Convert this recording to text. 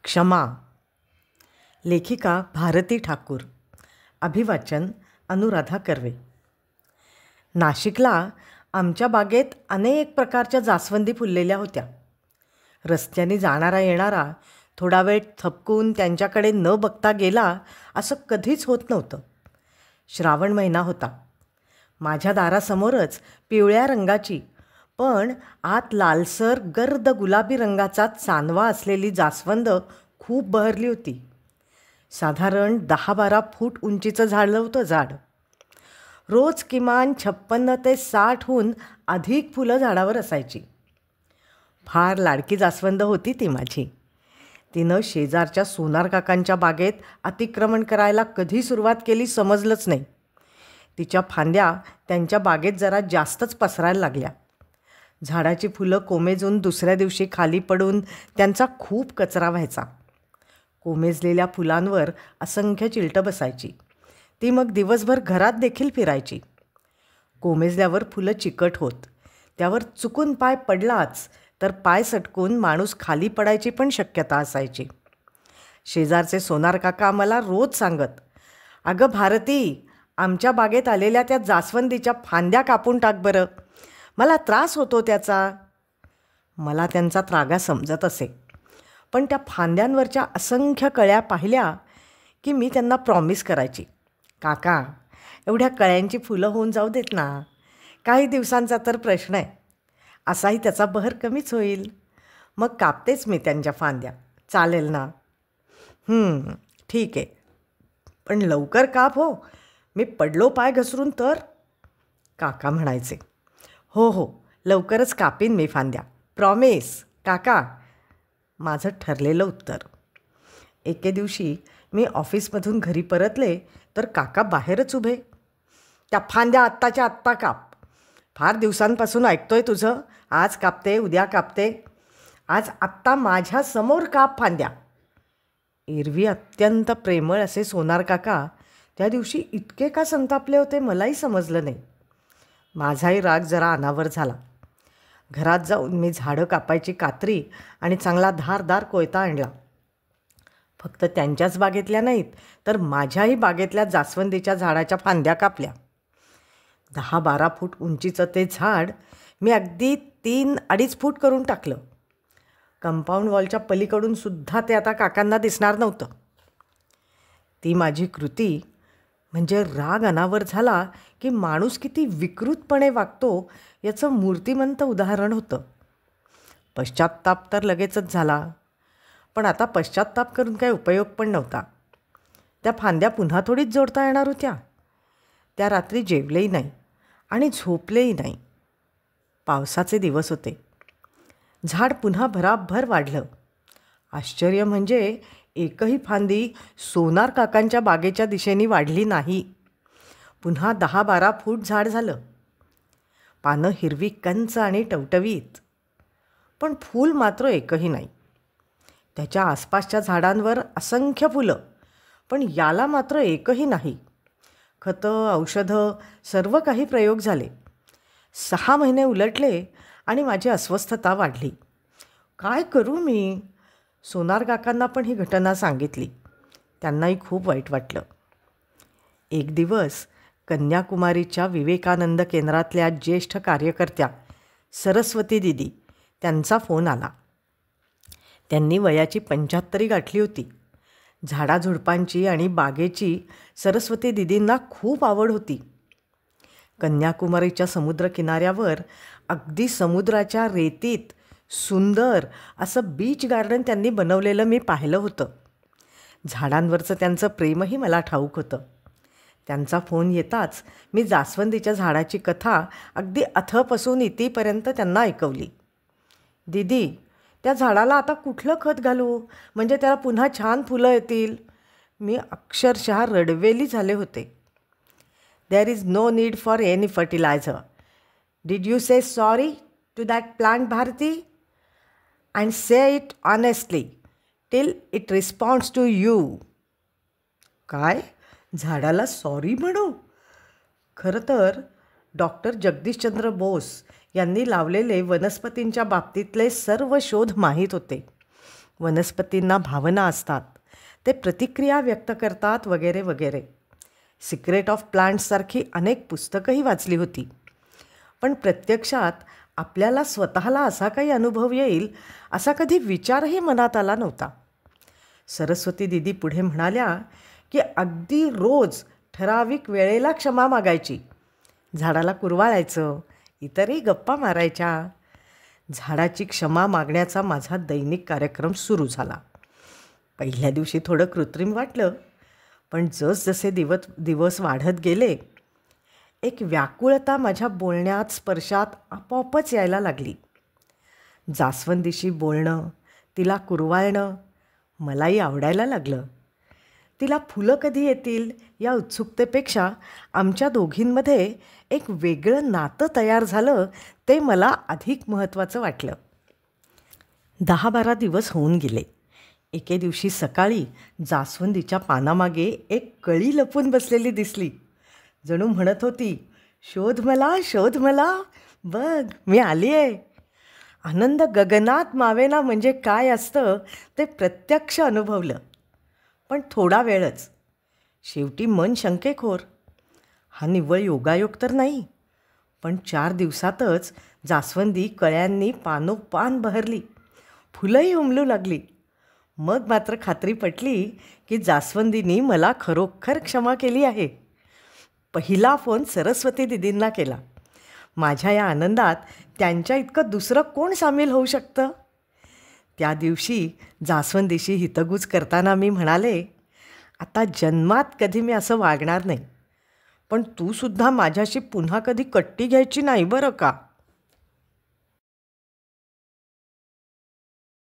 क्षमा. लेखिका भारती ठाकूर. अभिवाचन अनुराधा कर्वे. नाशिकला आमच्या बागेत अनेक प्रकारच्या जास्वंदी फुललेल्या होत्या. रस्त्याने जाणारा येणारा थोडा वेळ थपकून त्यांच्याकडे न बघता गेला असं कधीच होत नव्हतं. श्रावण महिना होता. माझ्या दारासमोरच पिवळ्या रंगाची पण आत लालसर गर्द गुलाबी रंगाचा चांदवा असलेली जास्वंद खूप बहरली होती. साधारण 10-12 फूट उंचीचं झाड होतं झाड. रोज किमान 56 ते 60हून अधिक फुलं झाडावर असायची. फार लाडकी जास्वंद होती ती माझी. तिनं शेजारच्या सोनार काकांच्या बागेत अतिक्रमण करायला कधी सुरुवात केली समजलंच नाही. तिच्या फांद्या त्यांच्या बागेत जरा जास्तच पसरायला लागल्या. झाडाची फुलं कोमेजून दुसऱ्या दिवशी खाली पडून त्यांचा खूप कचरा व्हायचा. कोमेजलेल्या फुलांवर असंख्य चिलटं बसायची. ती मग दिवसभर घरात देखील फिरायची. कोमेजल्यावर फुलं चिकट होत. त्यावर चुकून पाय पडलाच तर पाय सटकून माणूस खाली पडायची पण शक्यता असायची. शेजारचे सोनार काका मला रोज सांगत, "अगं भारती, आमच्या बागेत आलेल्या त्या जास्वंदीच्या फांद्या कापून टाक बरं, मला त्रास होतो त्याचा." मला त्यांचा त्रागा समजत असे, पण त्या फांद्यांवरच्या असंख्य कळ्या पाहिल्या की मी त्यांना प्रॉमिस करायची, "काका, एवढ्या कळ्यांची फुलं होऊन जाऊ देत ना, काही दिवसांचा तर प्रश्न आहे, असाही त्याचा बहर कमीच होईल. मग कापतेच मी त्यांच्या फांद्या, चालेल ना?" ठीक आहे, पण लवकर काप हो, मी पडलो पाय घसरून तर." काका म्हणायचे, हो, लवकरच कापीन मी फांद्या, प्रॉमिस काका." माझं ठरलेलं उत्तर. एके दिवशी मी ऑफिसमधून घरी परतले तर काका बाहेरच उभे. "त्या फांद्या आत्ताच्या आत्ता काप. फार दिवसांपासून ऐकतोय तुझं, आज कापते उद्या कापते, आज आत्ता माझ्या समोर काप फांद्या." एरवी अत्यंत प्रेमळ असे सोनार काका त्या दिवशी इतके का संतापले होते मलाही समजलं नाही. माझाही राग जरा अनावर झाला. घरात जाऊन मी झाडं कापायची कात्री आणि चांगला धारदार कोयता आणला. फक्त त्यांच्याच बागेतल्या नाहीत तर माझ्याही बागेतल्या जास्वंदीच्या झाडाच्या फांद्या कापल्या. 10-12 फूट उंचीचं ते झाड मी अगदी 3-2.5 फूट करून टाकलं. कंपाऊंड वॉलच्या पलीकडून सुद्धा ते आता काकांना दिसणार नव्हतं. ती माझी कृती म्हणजे राग अनावर झाला की माणूस किती विकृतपणे वागतो याचं मूर्तिमंत उदाहरण होतं. पश्चात्ताप तर लगेचच झाला, पण आता पश्चात्ताप करून काही उपयोग पण नव्हता. त्या फांद्या पुन्हा थोडीच जोडता येणार होत्या. त्या रात्री जेवलेही नाही आणि झोपलेही नाही. पावसाचे दिवस होते. झाड पुन्हा भराभर वाढलं. आश्चर्य म्हणजे एकही फांदी सोनार काकांच्या बागेच्या दिशेने वाढली नाही. पुन्हा 10-12 फूट झाड झालं. पानं हिरवी कंच आणि टवटवीत, पण फूल मात्र एकही नाही. त्याच्या आसपासच्या झाडांवर असंख्य फुलं, पण याला मात्र एकही नाही. खतं औषधं सर्व काही प्रयोग झाले. 6 महिने उलटले आणि माझी अस्वस्थता वाढली. काय करू मी? सोनार काकांना पण ही घटना सांगितली. त्यांनाही खूप वाईट वाटलं. एक दिवस कन्याकुमारीच्या विवेकानंद केंद्रातल्या ज्येष्ठ कार्यकर्त्या सरस्वती दिदी त्यांचा फोन आला. त्यांनी वयाची 75 गाठली होती. झाडाझुडपांची आणि बागेची सरस्वती दिदींना खूप आवड होती. कन्याकुमारीच्या समुद्रकिनाऱ्यावर अगदी समुद्राच्या रेतीत सुंदर असं बीच गार्डन त्यांनी बनवलेलं मी पाहिलं होतं. झाडांवरचं त्यांचं प्रेमही मला ठाऊक होतं. त्यांचा फोन येताच मी जास्वंदीच्या झाडाची कथा अगदी अथपासून इतीपर्यंत त्यांना ऐकवली. "दीदी, त्या झाडाला आता कुठलं खत घालू म्हणजे त्याला पुन्हा छान फुलं येतील?" मी अक्षरशः रडवेली झाले होते. "There is no need for any fertiliser. Did you say sorry to that plant Bharati? And say it honestly till it responds to you." काय? झाडाला सॉरी म्हणू? खरं तर डॉक्टर जगदीशचंद्र बोस यांनी लावलेले वनस्पतींच्या बाबतीतले सर्व शोध माहीत होते. वनस्पतींना भावना असतात, ते प्रतिक्रिया व्यक्त करतात वगैरे वगैरे. सिक्रेट ऑफ प्लांट्ससारखी अनेक पुस्तकंही वाचली होती. पण प्रत्यक्षात आपल्याला स्वतःला असा काही अनुभव येईल असा कधी विचारही मनात आला नव्हता. सरस्वती दीदी पुढे म्हणाल्या की अगदी रोज ठराविक वेळेला क्षमा मागायची. झाडाला कुरवाळायचं, इतरही गप्पा मारायच्या. झाडाची क्षमा मागण्याचा माझा दैनिक कार्यक्रम सुरू झाला. पहिल्या दिवशी थोडं कृत्रिम वाटलं, पण जसजसे दिवस वाढत गेले, एक व्याकुळता माझ्या बोलण्यात, स्पर्शात आपोआपच यायला लागली. जास्वंदीशी बोलणं, तिला कुरवाळणं मलाही आवडायला लागलं. तिला फुलं कधी येतील या उत्सुकतेपेक्षा आमच्या दोघींमध्ये एक वेगळं नातं तयार झालं, ते मला अधिक महत्त्वाचं वाटलं. 10-12 दिवस होऊन गेले. एके दिवशी सकाळी जास्वंदीच्या पानामागे एक कळी लपून बसलेली दिसली. जणू म्हणत होती, शोध मला, शोध मला, बघ मी आली आहे. आनंद गगनात मावेना म्हणजे काय असतं ते प्रत्यक्ष अनुभवलं. पण थोडा वेळच. शेवटी मन शंकेखोर. हा निव्वळ योगायोग तर नाही. पण 4 दिवसातच जास्वंदी कळ्यांनी पानोपान बहरली, फुलंही उमलू लागली. मग मात्र खात्री पटली की जास्वंदीनी मला खरोखर क्षमा केली आहे. पहिला फोन सरस्वती दीदींना केला. माझ्या या आनंदात त्यांच्या इतकं दुसरं कोण सामील होऊ शकतं. त्या दिवशी जास्वंदीशी हितगुज करताना मी म्हणाले, आता जन्मात कधी मी असं वागणार नाही, पण तूसुद्धा माझ्याशी पुन्हा कधी कट्टी घ्यायची नाही बरं का.